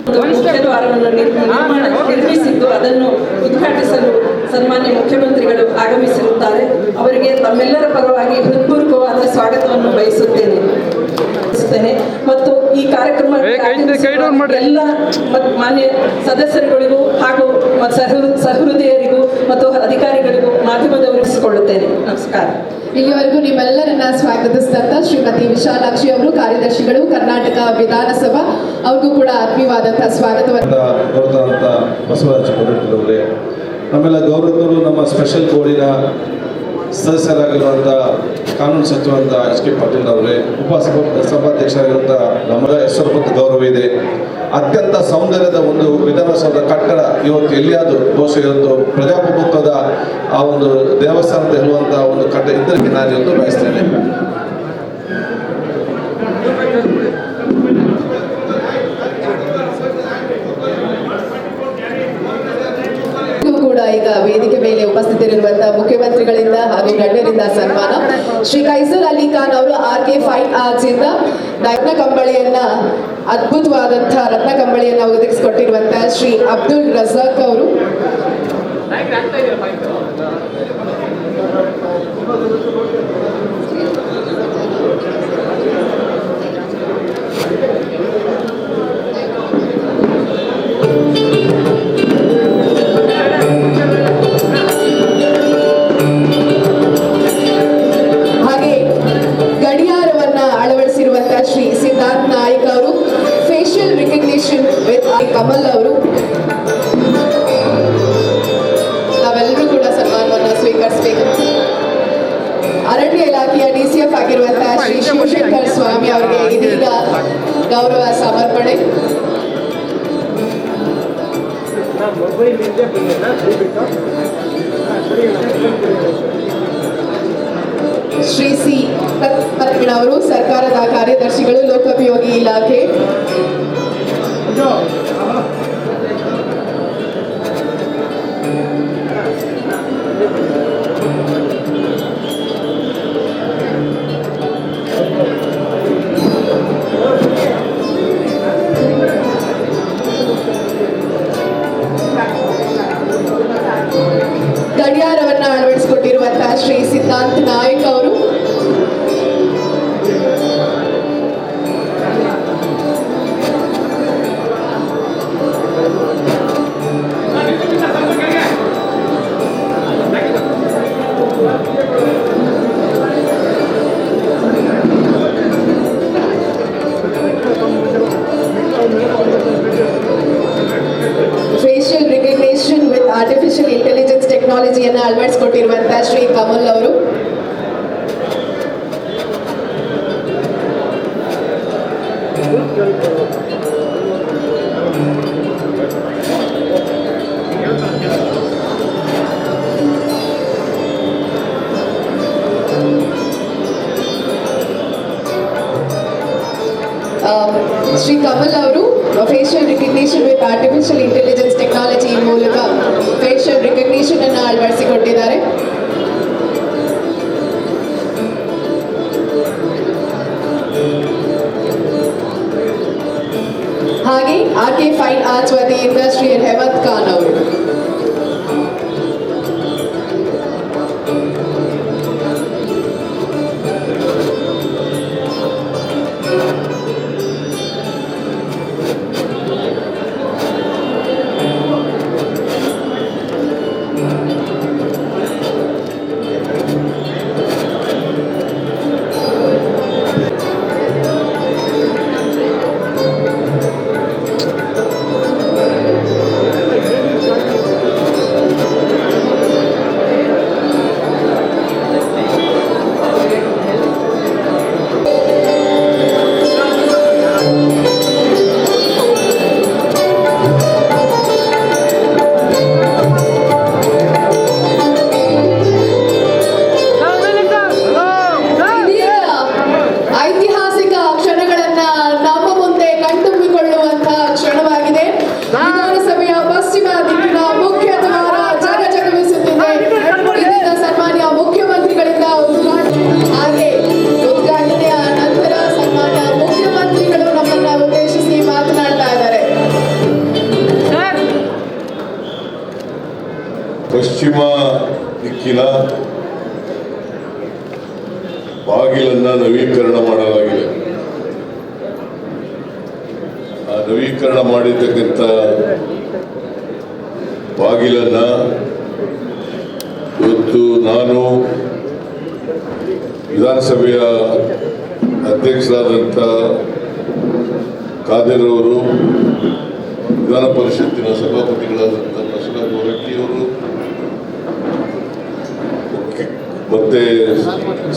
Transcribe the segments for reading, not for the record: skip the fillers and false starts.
ಮುಖ್ಯದ್ವಾರವನ್ನು ನಿರ್ಮಿಸಿದ್ದು ಅದನ್ನು ಉದ್ಘಾಟಿಸಲು ಸನ್ಮಾನ್ಯ ಮುಖ್ಯಮಂತ್ರಿಗಳು ಆಗಮಿಸಿರುತ್ತಾರೆ. ಅವರಿಗೆ ತಮ್ಮೆಲ್ಲರ ಪರವಾಗಿ ಹೃತ್ಪೂರ್ವಕವಾದ ಸ್ವಾಗತವನ್ನು ಬಯಸುತ್ತೇನೆ. ಮತ್ತು ಈ ಕಾರ್ಯಕ್ರಮ ಎಲ್ಲ ಮಾನ್ಯ ಸದಸ್ಯರುಗಳಿಗೂ ಹಾಗೂ ಸಹೃದಯರಿಗೂ ಮತ್ತು ಅಧಿಕಾರಿಗಳಿಗೂ ಮಾಧ್ಯಮದವರಿಸಿಕೊಳ್ಳುತ್ತೇನೆ. ನಮಸ್ಕಾರ. ಇಲ್ಲಿವರೆಗೂ ನಿಮ್ಮೆಲ್ಲರನ್ನ ಸ್ವಾಗತಿಸಿದಂತ ಶ್ರೀಮತಿ ವಿಶಾಲಾಕ್ಷಿ ಅವರು, ಕಾರ್ಯದರ್ಶಿಗಳು, ಕರ್ನಾಟಕ ವಿಧಾನಸಭಾ, ಅವ್ರಿಗೂ ಕೂಡ ಆತ್ಮೀಯವಾದಂತಹ ಸ್ವಾಗತವನ್ನು. ಬಸವರಾಜ ಅವರೇ, ನಮ್ಮೆಲ್ಲ ಗೌರವರು, ನಮ್ಮ ಸ್ಪೆಷಲ್ ಬೋರ್ಡಿನ ಸದಸ್ಯರಾಗಿರುವಂಥ ಕಾನೂನು ಸಚಿವರಂತ ಎಚ್ ಕೆ ಪಾಟೀಲ್ ಅವರೇ, ಸಭಾಧ್ಯಕ್ಷರಾಗಿರುವಂಥ ನಮ್ಮ ಹೆಸರು ಗೌರವ ಇದೆ. ಅತ್ಯಂತ ಸೌಂದರ್ಯದ ಒಂದು ವಿಧಾನಸೌಧ ಕಟ್ಟಡ ಇವತ್ತು ಎಲ್ಲಿಯಾದರೂ ಬಹುಶಃ ಇವತ್ತು ಪ್ರಜಾಪ್ರಭುತ್ವದ ಆ ಒಂದು ದೇವಸ್ಥಾನದ ಹೇಳುವಂಥ ಒಂದು ಕಟ್ಟಡ ಇದ್ದಕ್ಕೆ ನಾನು ಇವತ್ತು ಬಯಸ್ತೇನೆ. ಕೂಡ ಈಗ ವೇದಿಕೆ ಮೇಲೆ ಉಪಸ್ಥಿತರಿರುವಂತಹ ಮುಖ್ಯಮಂತ್ರಿಗಳಿಂದ ಹಾಗೂ ಗಣ್ಯರಿಂದ ಸನ್ಮಾನ. ಶ್ರೀ ಕೈಸರ್ ಅಲಿ ಖಾನ್ ಅವರು RK ಫೈನ್ ಆರ್ಟ್ಸ್ ಇಂದ ರತ್ನ ಕಂಬಳಿಯನ್ನ, ಅದ್ಭುತವಾದಂತಹ ರತ್ನ ಕಂಬಳಿಯನ್ನ ಒದಗಿಸಿಕೊಟ್ಟಿರುವಂತಹ ಶ್ರೀ ಅಬ್ದುಲ್ ರಜಾಕ್ ಅವರು, ಶ್ರೀ ಸಿದ್ಧಾರ್ಥ್ ನಾಯಕ್ ಅವರು, ಫೇಶಿಯಲ್ ರಿಕಗ್ನಿಷನ್ ವಿತ್ ಕಮಲ್ ಅವರು, ನಾವೆಲ್ಲರೂ ಕೂಡ ಸನ್ಮಾನವನ್ನು ಸ್ವೀಕರಿಸಬೇಕು. ಅರಣ್ಯ ಇಲಾಖೆಯ DCF ಆಗಿರುವಂತಹ ಶ್ರೀ ಶಿವಶಂಕರ್ ಸ್ವಾಮಿ ಅವರಿಗೆ ಇದೀಗ ಗೌರವ ಸಮರ್ಪಣೆ. ಶ್ರೀ ಸಿ ಪದ್ಮನಾಭ ಅವರು, ಸರ್ಕಾರದ ಕಾರ್ಯದರ್ಶಿಗಳು, ಲೋಕೋಪಯೋಗಿ ಇಲಾಖೆ. ಗಡಿಯಾರವನ್ನ ಅಳವಡಿಸಿಕೊಟ್ಟಿರುವಂತಹ ಶ್ರೀ ಸಿದ್ಧಾಂತ್ ನಾಯಕ್ ಅವರು, facial recognition with artificial intelligence ಟೆಕ್ನಾಲಜಿಯನ್ನು ಅಳವಡಿಸಿಕೊಟ್ಟಿರುವಂತಹ ಶ್ರೀ ಕಮಲ್ ಅವರು, ಶ್ರೀ ಕಮಲ್ ಅವರು facial recognition with artificial intelligence technology ಮೂಲಕ ಫೇಶಿಯಲ್ ರಿಕಗ್ನಿಷನ್ ಅನ್ನು ಅಳವಡಿಸಿಕೊಟ್ಟಿದ್ದಾರೆ. ಹಾಗೆ RK ಫೈನ್ ಆರ್ಟ್ಸ್ ವತಿಯಿಂದ ಶ್ರೀ ಹೇಮಂತ್ ಖಾನ್ ಅವರು. ಬಾಗಿಲನ್ನ ನವೀಕರಣ ಮಾಡಲಾಗಿದೆ. ಆ ನವೀಕರಣ ಮಾಡಿರ್ತಕ್ಕಂಥ ಬಾಗಿಲನ್ನ ಇವತ್ತು ನಾನು ವಿಧಾನಸಭೆಯ ಅಧ್ಯಕ್ಷರಾದಂಥ ಖಾದರ್ ಅವರು, ವಿಧಾನ ಪರಿಷತ್ತಿನ ಸಭಾಪತಿಗಳಾದಂಥ ಬಸವರಾಜ ಹೊರಟ್ಟಿಯವರು, ಮತ್ತೆ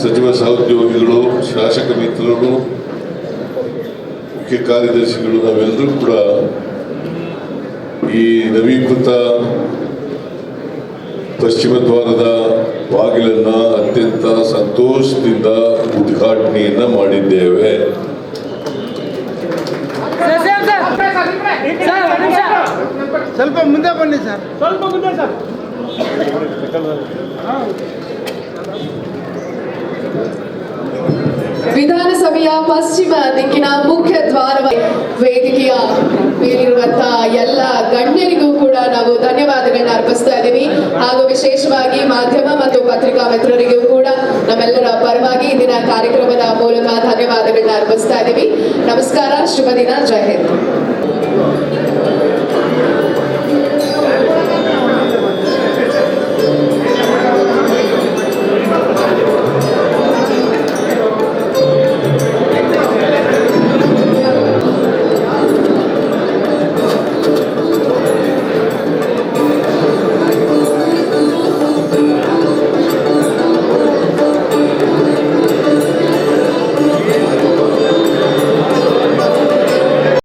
ಸಚಿವ ಸಹೋದ್ಯೋಗಿಗಳು, ಶಾಸಕ ಮಿತ್ರರು, ಮುಖ್ಯ ಕಾರ್ಯದರ್ಶಿಗಳು, ನಾವೆಲ್ಲರೂ ಕೂಡ ಈ ನವೀಕೃತ ಪಶ್ಚಿಮ ದ್ವಾರದ ಬಾಗಿಲನ್ನು ಅತ್ಯಂತ ಸಂತೋಷದಿಂದ ಉದ್ಘಾಟನೆಯನ್ನ ಮಾಡಿದ್ದೇವೆ. ಸ್ವಲ್ಪ ಮುಂದೆ ಬನ್ನಿ ಸರ್, ಸ್ವಲ್ಪ ಮುಂದೆ ಸರ್. ವಿಧಾನಸಭೆಯ ಪಶ್ಚಿಮ ದಿಕ್ಕಿನ ಮುಖ್ಯ ದ್ವಾರ ವೇದಿಕೆಯ ಮೇಲಿರುವಂತಹ ಎಲ್ಲ ಗಣ್ಯರಿಗೂ ಕೂಡ ನಾವು ಧನ್ಯವಾದಗಳನ್ನ ಅರ್ಪಿಸ್ತಾ ಇದ್ದೀವಿ. ಹಾಗೂ ವಿಶೇಷವಾಗಿ ಮಾಧ್ಯಮ ಮತ್ತು ಪತ್ರಿಕಾ ಮಿತ್ರರಿಗೂ ಕೂಡ ನಮ್ಮೆಲ್ಲರ ಪರವಾಗಿ ಇಂದಿನ ಕಾರ್ಯಕ್ರಮದ ಮೂಲಕ ಧನ್ಯವಾದಗಳನ್ನ ಅರ್ಪಿಸ್ತಾ ಇದ್ದೀವಿ. ನಮಸ್ಕಾರ, ಶುಭ ದಿನ, ಜೈ ಹಿಂದ್.